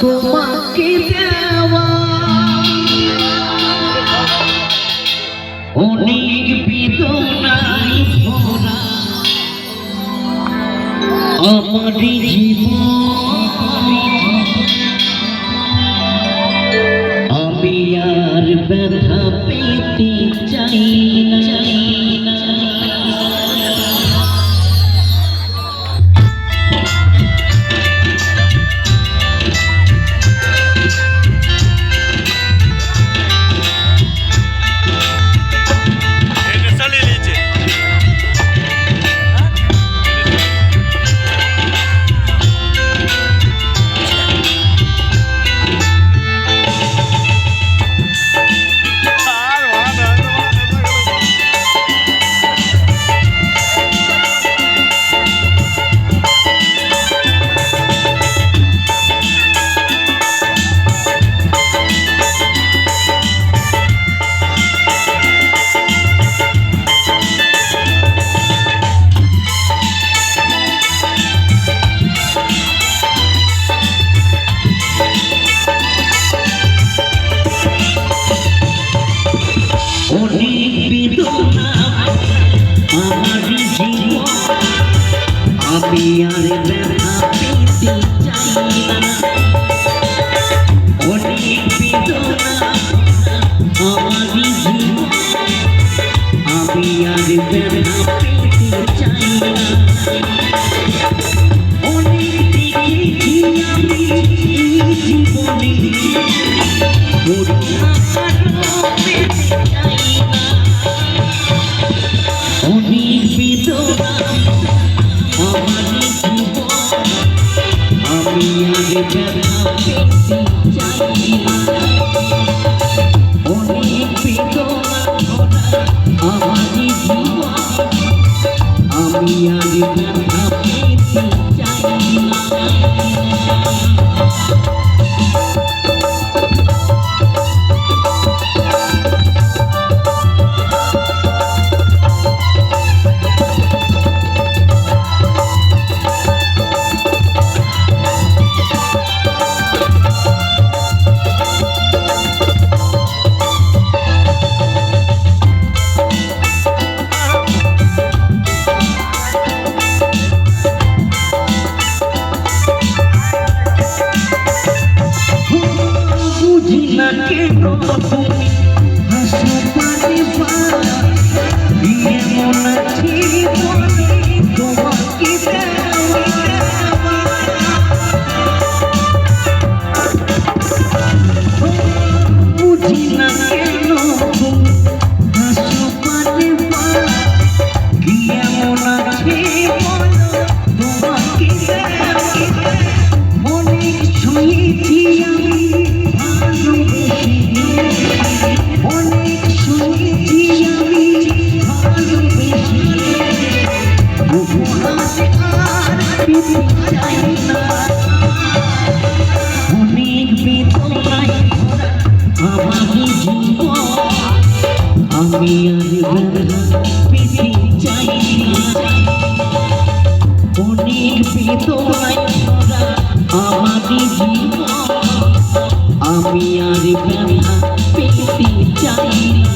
তোমাকে দেওয়া অনেক বেদনায় ভরা আমার জীবন, আমি আর ব্যথা পেতে চাই না। আমি আর ব্যথা পেতে চাই না, অনেক বেদনা আমার জীবন, আমি আর ব্যথা পেতে চাই না। অনেক দেখেছি আমি জীবনে, করুণা পেতে চাই না, অনেক বেদনা আমার জীবন, আমি আগে ব্যথা পেতে চাই না। অনেক বেদনা আমার জীবন, আমি আগে ব্যথা পেতে চাই না। কেন তুমি হাসো পারে এমন আছে মনে তোমাকে বুঝি না কেন তুমি হাসো পারে এমন আছে তোমাকে অনেক শুনেছি আমি অনেক শুনেছি আমি ভালোবেসে, আর পেতে চাই না। অনেক বেদনায় আমার জীবন, আমি আর ব্যথা পেতে চাই না। অনেক বেদনায় আমার জীবন, আমি আর ব্যথা পেতে চাই না।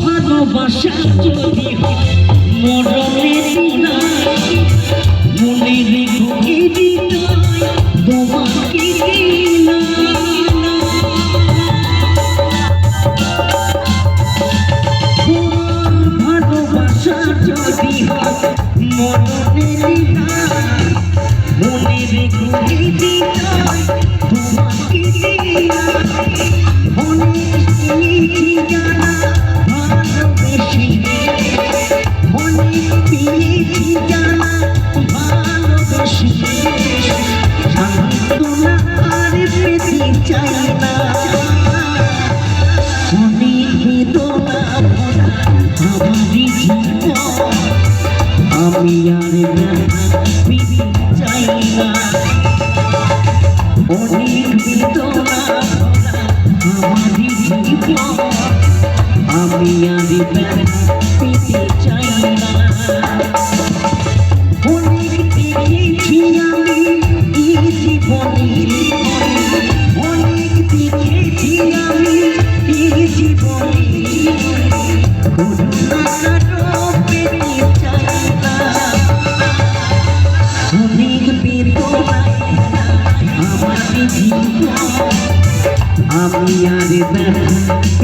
ভালোবাসা যদি মরণের দিনা মনে রেখো তোমাকে ভালোবাসা যদি মরণের দিনা মনে রেখো তোমাকে অনেক জানা ভালোবেসে, অনেক পেয়েছি জানা ভালোবেসে। আমি আর ব্যথা পেতে চাই না অনেক বেদনা ভরা আমারই জীবন আমি আর ব্যথা পেতে চাই না অনেক দেখেছি আমি এই জীবনে অনেক দেখেছি আমি এই জীবনে করুণা কারো পেতে চাই না অনেক বেদনায় আমার জীবন আমি আর ব্যথা